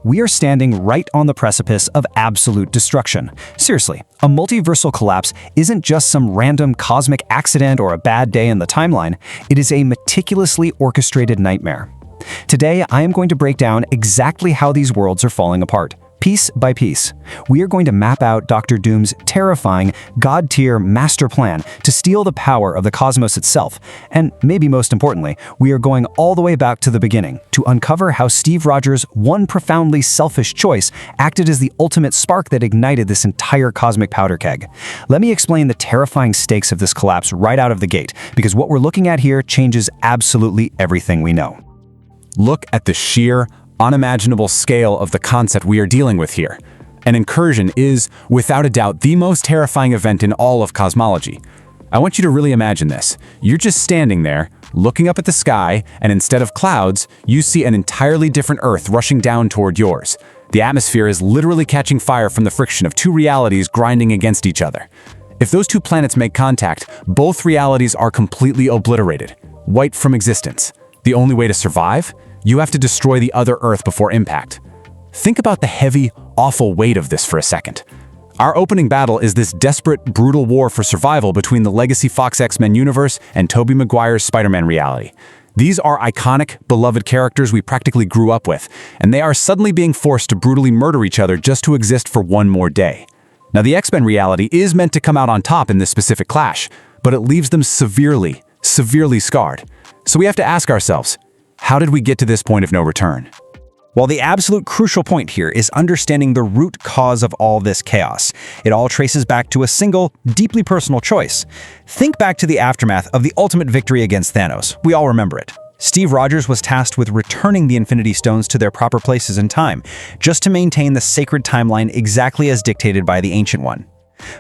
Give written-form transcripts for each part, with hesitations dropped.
we are standing right on the precipice of absolute destruction. Seriously, a multiversal collapse isn't just some random cosmic accident or a bad day in the timeline. It is a meticulously orchestrated nightmare. Today, I am going to break down exactly how these worlds are falling apart, piece by piece. We are going to map out Dr. Doom's terrifying, god-tier master plan to steal the power of the cosmos itself. And maybe most importantly, we are going all the way back to the beginning to uncover how Steve Rogers' one profoundly selfish choice acted as the ultimate spark that ignited this entire cosmic powder keg. Let me explain the terrifying stakes of this collapse right out of the gate, because what we're looking at here changes absolutely everything we know. Look at the sheer, unimaginable scale of the concept we are dealing with here. An incursion is, without a doubt, the most terrifying event in all of cosmology. I want you to really imagine this. You're just standing there, looking up at the sky, and instead of clouds, you see an entirely different Earth rushing down toward yours. The atmosphere is literally catching fire from the friction of two realities grinding against each other. If those two planets make contact, both realities are completely obliterated, wiped from existence. The only way to survive? You have to destroy the other Earth before impact. Think about the heavy, awful weight of this for a second. Our opening battle is this desperate, brutal war for survival between the legacy Fox X-Men universe and Tobey Maguire's Spider-Man reality. These are iconic, beloved characters we practically grew up with, and they are suddenly being forced to brutally murder each other just to exist for one more day. Now, the X-Men reality is meant to come out on top in this specific clash, but it leaves them severely scarred. So we have to ask ourselves, how did we get to this point of no return? Well, the absolute crucial point here is understanding the root cause of all this chaos. It all traces back to a single, deeply personal choice. Think back to the aftermath of the ultimate victory against Thanos. We all remember it. Steve Rogers was tasked with returning the Infinity Stones to their proper places in time, just to maintain the sacred timeline exactly as dictated by the Ancient One.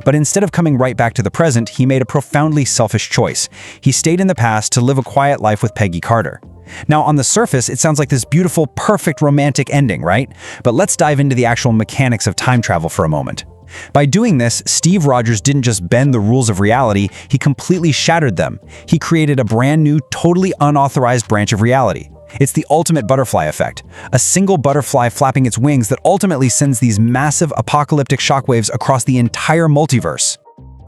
But instead of coming right back to the present, he made a profoundly selfish choice. He stayed in the past to live a quiet life with Peggy Carter. Now, on the surface, it sounds like this beautiful, perfect romantic ending, right? But let's dive into the actual mechanics of time travel for a moment. By doing this, Steve Rogers didn't just bend the rules of reality, he completely shattered them. He created a brand new, totally unauthorized branch of reality. It's the ultimate butterfly effect, a single butterfly flapping its wings that ultimately sends these massive apocalyptic shockwaves across the entire multiverse.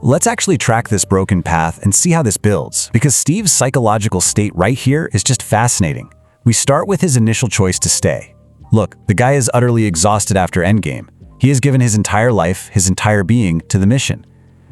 Let's actually track this broken path and see how this builds, because Steve's psychological state right here is just fascinating. We start with his initial choice to stay. Look, the guy is utterly exhausted after Endgame. He has given his entire life, his entire being, to the mission.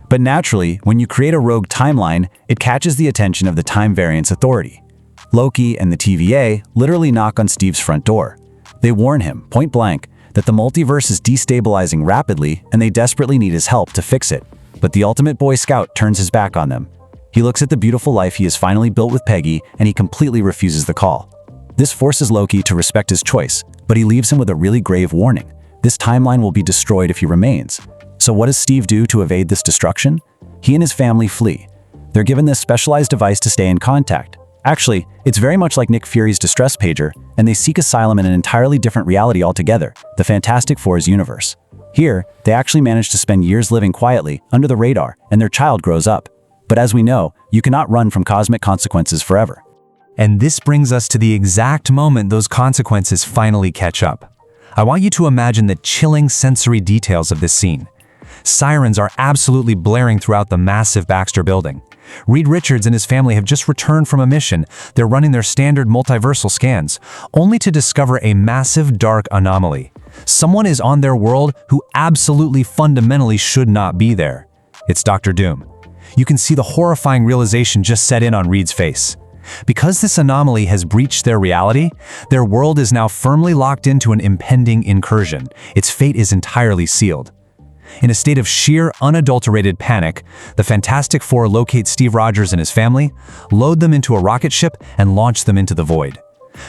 But naturally, when you create a rogue timeline, it catches the attention of the Time Variance Authority. Loki and the TVA literally knock on Steve's front door. They warn him, point blank, that the multiverse is destabilizing rapidly and they desperately need his help to fix it. But the ultimate Boy Scout turns his back on them. He looks at the beautiful life he has finally built with Peggy, and he completely refuses the call. This forces Loki to respect his choice, but he leaves him with a really grave warning. This timeline will be destroyed if he remains. So what does Steve do to evade this destruction? He and his family flee. They're given this specialized device to stay in contact. Actually, it's very much like Nick Fury's distress pager, and they seek asylum in an entirely different reality altogether, the Fantastic Four's universe. Here, they actually manage to spend years living quietly, under the radar, and their child grows up. But as we know, you cannot run from cosmic consequences forever. And this brings us to the exact moment those consequences finally catch up. I want you to imagine the chilling sensory details of this scene. Sirens are absolutely blaring throughout the massive Baxter building. Reed Richards and his family have just returned from a mission. They're running their standard multiversal scans, only to discover a massive dark anomaly. Someone is on their world who absolutely fundamentally should not be there. It's Dr. Doom. You can see the horrifying realization just set in on Reed's face. Because this anomaly has breached their reality, their world is now firmly locked into an impending incursion. Its fate is entirely sealed. In a state of sheer, unadulterated panic, the Fantastic Four locate Steve Rogers and his family, load them into a rocket ship, and launch them into the void.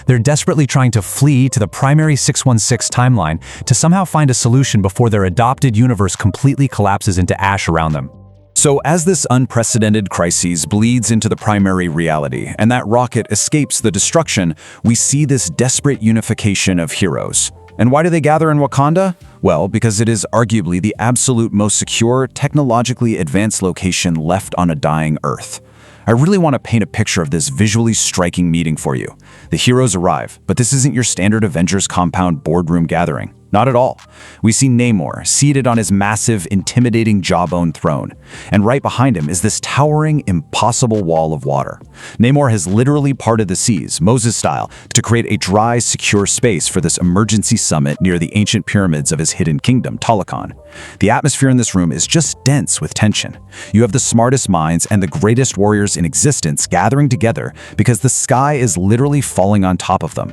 They're desperately trying to flee to the primary 616 timeline to somehow find a solution before their adopted universe completely collapses into ash around them. So as this unprecedented crisis bleeds into the primary reality, and that rocket escapes the destruction, we see this desperate unification of heroes. And why do they gather in Wakanda? Well, because it is arguably the absolute most secure, technologically advanced location left on a dying Earth. I really want to paint a picture of this visually striking meeting for you. The heroes arrive, but this isn't your standard Avengers compound boardroom gathering. Not at all. We see Namor seated on his massive, intimidating jawbone throne, and right behind him is this towering, impossible wall of water. Namor has literally parted the seas, Moses style, to create a dry, secure space for this emergency summit near the ancient pyramids of his hidden kingdom, Talokan. The atmosphere in this room is just dense with tension. You have the smartest minds and the greatest warriors in existence gathering together because the sky is literally falling on top of them.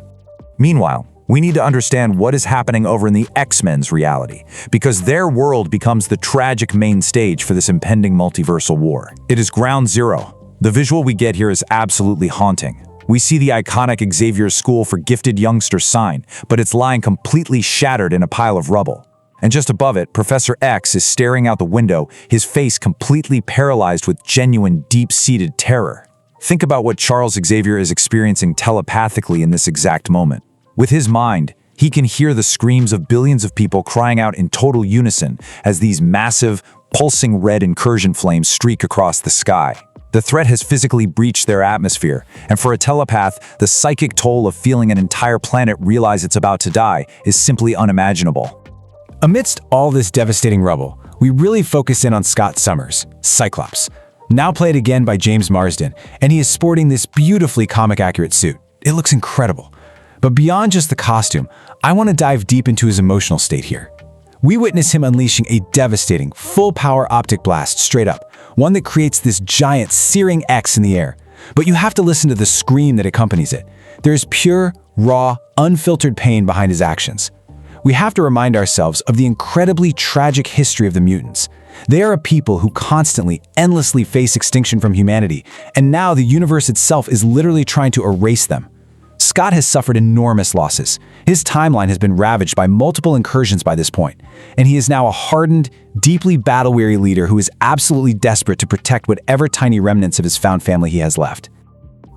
Meanwhile, we need to understand what is happening over in the X-Men's reality, because their world becomes the tragic main stage for this impending multiversal war. It is ground zero. The visual we get here is absolutely haunting. We see the iconic Xavier's School for Gifted Youngsters sign, but it's lying completely shattered in a pile of rubble. And just above it, Professor X is staring out the window, his face completely paralyzed with genuine, deep-seated terror. Think about what Charles Xavier is experiencing telepathically in this exact moment. With his mind, he can hear the screams of billions of people crying out in total unison as these massive, pulsing red incursion flames streak across the sky. The threat has physically breached their atmosphere, and for a telepath, the psychic toll of feeling an entire planet realize it's about to die is simply unimaginable. Amidst all this devastating rubble, we really focus in on Scott Summers, Cyclops. Now played again by James Marsden, and he is sporting this beautifully comic-accurate suit. It looks incredible. But beyond just the costume, I want to dive deep into his emotional state here. We witness him unleashing a devastating, full-power optic blast straight up, one that creates this giant, searing X in the air. But you have to listen to the scream that accompanies it. There is pure, raw, unfiltered pain behind his actions. We have to remind ourselves of the incredibly tragic history of the mutants. They are a people who constantly, endlessly face extinction from humanity, and now the universe itself is literally trying to erase them. Scott has suffered enormous losses. His timeline has been ravaged by multiple incursions by this point, and he is now a hardened, deeply battle-weary leader who is absolutely desperate to protect whatever tiny remnants of his found family he has left.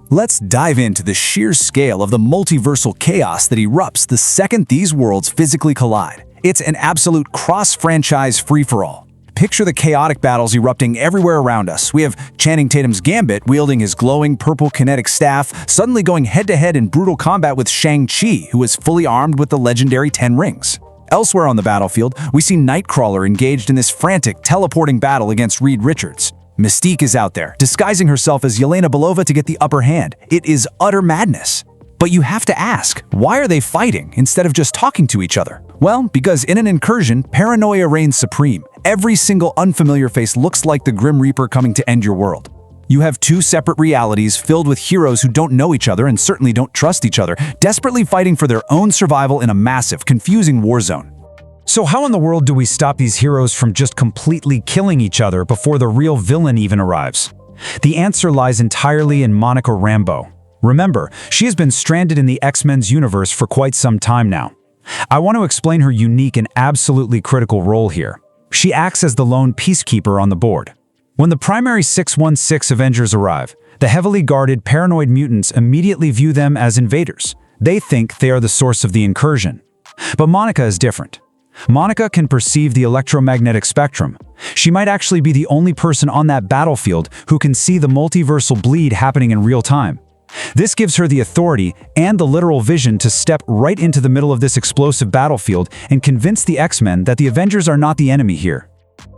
Let's dive into the sheer scale of the multiversal chaos that erupts the second these worlds physically collide. It's an absolute cross-franchise free-for-all. Picture the chaotic battles erupting everywhere around us. We have Channing Tatum's Gambit wielding his glowing purple kinetic staff, suddenly going head-to-head in brutal combat with Shang-Chi, who is fully armed with the legendary 10 Rings. Elsewhere on the battlefield, we see Nightcrawler engaged in this frantic, teleporting battle against Reed Richards. Mystique is out there, disguising herself as Yelena Belova to get the upper hand. It is utter madness. But you have to ask, why are they fighting instead of just talking to each other? Well, because in an incursion, paranoia reigns supreme. Every single unfamiliar face looks like the Grim Reaper coming to end your world. You have two separate realities filled with heroes who don't know each other and certainly don't trust each other, desperately fighting for their own survival in a massive, confusing war zone. So how in the world do we stop these heroes from just completely killing each other before the real villain even arrives? The answer lies entirely in Monica Rambeau. Remember, she has been stranded in the X-Men's universe for quite some time now. I want to explain her unique and absolutely critical role here. She acts as the lone peacekeeper on the board. When the primary 616 Avengers arrive, the heavily guarded, paranoid mutants immediately view them as invaders. They think they are the source of the incursion. But Monica is different. Monica can perceive the electromagnetic spectrum. She might actually be the only person on that battlefield who can see the multiversal bleed happening in real time. This gives her the authority and the literal vision to step right into the middle of this explosive battlefield and convince the X-Men that the Avengers are not the enemy here.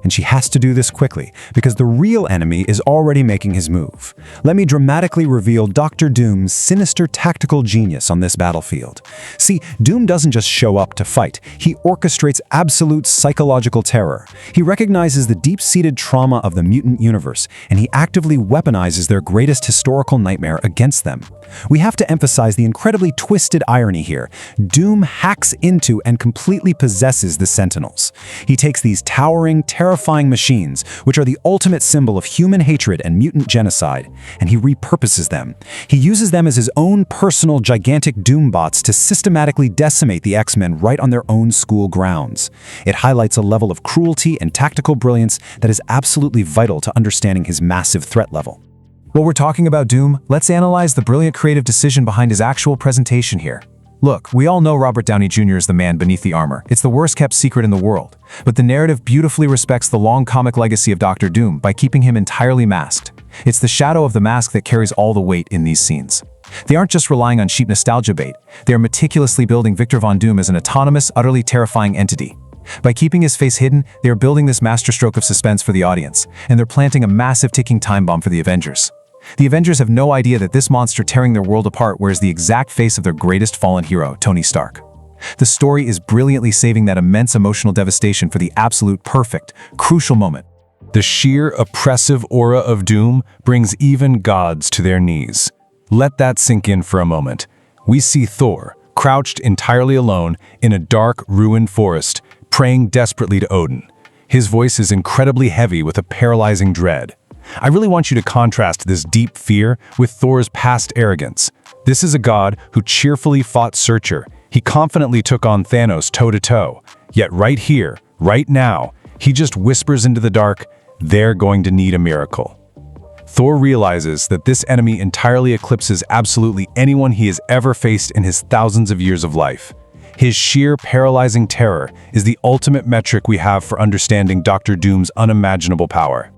And she has to do this quickly, because the real enemy is already making his move. Let me dramatically reveal Dr. Doom's sinister tactical genius on this battlefield. See, Doom doesn't just show up to fight. He orchestrates absolute psychological terror. He recognizes the deep-seated trauma of the mutant universe, and he actively weaponizes their greatest historical nightmare against them. We have to emphasize the incredibly twisted irony here. Doom hacks into and completely possesses the Sentinels. He takes these towering, terrifying machines, which are the ultimate symbol of human hatred and mutant genocide, and he repurposes them. He uses them as his own personal gigantic Doombots to systematically decimate the X-Men right on their own school grounds. It highlights a level of cruelty and tactical brilliance that is absolutely vital to understanding his massive threat level. While we're talking about Doom, let's analyze the brilliant creative decision behind his actual presentation here. Look, we all know Robert Downey Jr. is the man beneath the armor. It's the worst-kept secret in the world. But the narrative beautifully respects the long comic legacy of Dr. Doom by keeping him entirely masked. It's the shadow of the mask that carries all the weight in these scenes. They aren't just relying on cheap nostalgia bait. They are meticulously building Victor Von Doom as an autonomous, utterly terrifying entity. By keeping his face hidden, they are building this masterstroke of suspense for the audience, and they're planting a massive ticking time bomb for the Avengers. The Avengers have no idea that this monster tearing their world apart wears the exact face of their greatest fallen hero, Tony Stark. The story is brilliantly saving that immense emotional devastation for the absolute perfect, crucial moment. The sheer oppressive aura of doom brings even gods to their knees. Let that sink in for a moment. We see Thor, crouched entirely alone in a dark, ruined forest, praying desperately to Odin. His voice is incredibly heavy with a paralyzing dread. I really want you to contrast this deep fear with Thor's past arrogance. This is a god who cheerfully fought Searcher. He confidently took on Thanos toe-to-toe. Yet right here, right now, he just whispers into the dark, "They're going to need a miracle." Thor realizes that this enemy entirely eclipses absolutely anyone he has ever faced in his thousands of years of life. His sheer paralyzing terror is the ultimate metric we have for understanding Dr. Doom's unimaginable power.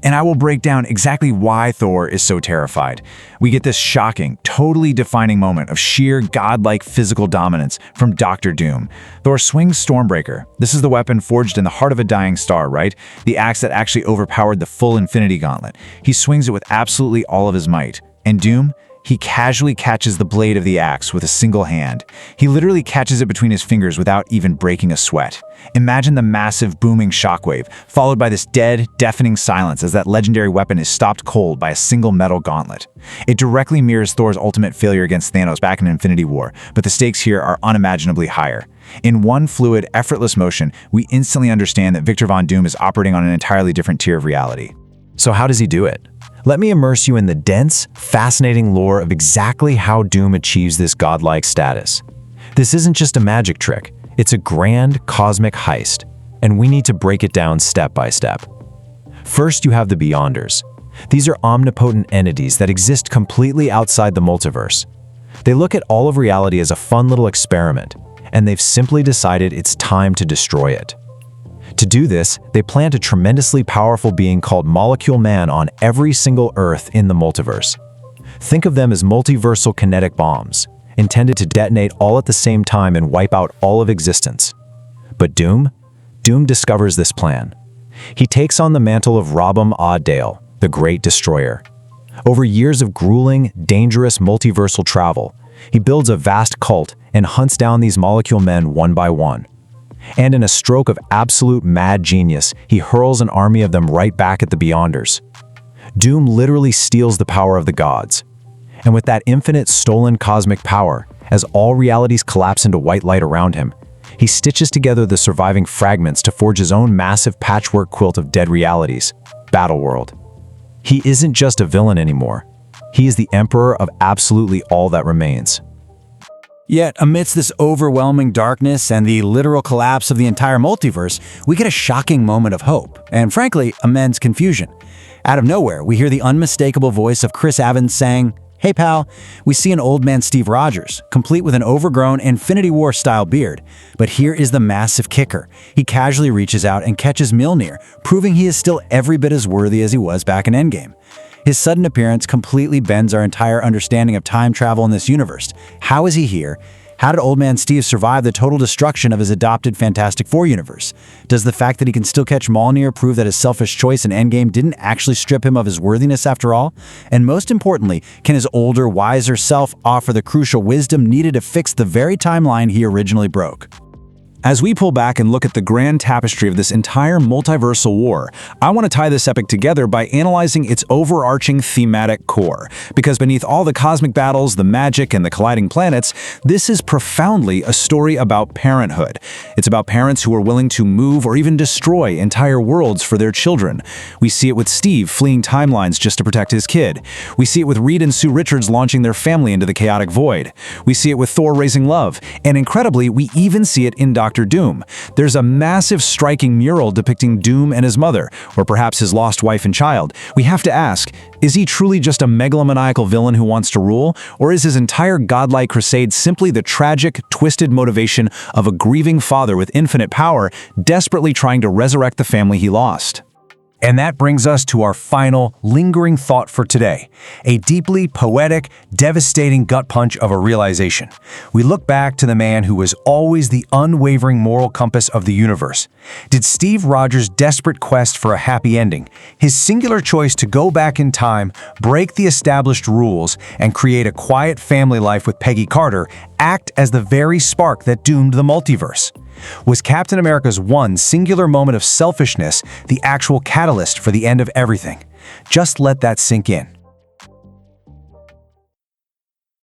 And I will break down exactly why Thor is so terrified. We get this shocking, totally defining moment of sheer godlike physical dominance from Dr. Doom. Thor swings Stormbreaker. This is the weapon forged in the heart of a dying star, right? The axe that actually overpowered the full Infinity Gauntlet. He swings it with absolutely all of his might. And Doom? He casually catches the blade of the axe with a single hand. He literally catches it between his fingers without even breaking a sweat. Imagine the massive booming shockwave, followed by this dead, deafening silence as that legendary weapon is stopped cold by a single metal gauntlet. It directly mirrors Thor's ultimate failure against Thanos back in Infinity War, but the stakes here are unimaginably higher. In one fluid, effortless motion, we instantly understand that Victor Von Doom is operating on an entirely different tier of reality. So how does he do it? Let me immerse you in the dense, fascinating lore of exactly how Doom achieves this godlike status. This isn't just a magic trick, it's a grand, cosmic heist, and we need to break it down step by step. First, you have the Beyonders. These are omnipotent entities that exist completely outside the multiverse. They look at all of reality as a fun little experiment, and they've simply decided it's time to destroy it. To do this, they plant a tremendously powerful being called Molecule Man on every single Earth in the multiverse. Think of them as multiversal kinetic bombs, intended to detonate all at the same time and wipe out all of existence. But Doom discovers this plan. He takes on the mantle of Robum Oddale, the Great Destroyer. Over years of grueling, dangerous multiversal travel, he builds a vast cult and hunts down these Molecule Men one by one. And in a stroke of absolute mad genius, he hurls an army of them right back at the Beyonders. Doom literally steals the power of the gods. And with that infinite stolen cosmic power, as all realities collapse into white light around him, he stitches together the surviving fragments to forge his own massive patchwork quilt of dead realities, Battleworld. He isn't just a villain anymore. He is the emperor of absolutely all that remains. Yet, amidst this overwhelming darkness and the literal collapse of the entire multiverse, we get a shocking moment of hope, and frankly, immense confusion. Out of nowhere, we hear the unmistakable voice of Chris Evans saying, "Hey pal." We see an old man Steve Rogers, complete with an overgrown Infinity War-style beard. But here is the massive kicker. He casually reaches out and catches Mjolnir, proving he is still every bit as worthy as he was back in Endgame. His sudden appearance completely bends our entire understanding of time travel in this universe. How is he here? How did Old Man Steve survive the total destruction of his adopted Fantastic Four universe? Does the fact that he can still catch Mjolnir prove that his selfish choice in Endgame didn't actually strip him of his worthiness after all? And most importantly, can his older, wiser self offer the crucial wisdom needed to fix the very timeline he originally broke? As we pull back and look at the grand tapestry of this entire multiversal war, I want to tie this epic together by analyzing its overarching thematic core. Because beneath all the cosmic battles, the magic, and the colliding planets, this is profoundly a story about parenthood. It's about parents who are willing to move or even destroy entire worlds for their children. We see it with Steve fleeing timelines just to protect his kid. We see it with Reed and Sue Richards launching their family into the chaotic void. We see it with Thor raising love. And incredibly, we even see it in Dr. Doom. There's a massive striking mural depicting Doom and his mother, or perhaps his lost wife and child. We have to ask, is he truly just a megalomaniacal villain who wants to rule? Or is his entire godlike crusade simply the tragic, twisted motivation of a grieving father with infinite power, desperately trying to resurrect the family he lost? And that brings us to our final, lingering thought for today. A deeply poetic, devastating gut punch of a realization. We look back to the man who was always the unwavering moral compass of the universe. Did Steve Rogers' desperate quest for a happy ending, his singular choice to go back in time, break the established rules, and create a quiet family life with Peggy Carter, act as the very spark that doomed the multiverse? Was Captain America's one singular moment of selfishness the actual catalyst for the end of everything? Just let that sink in.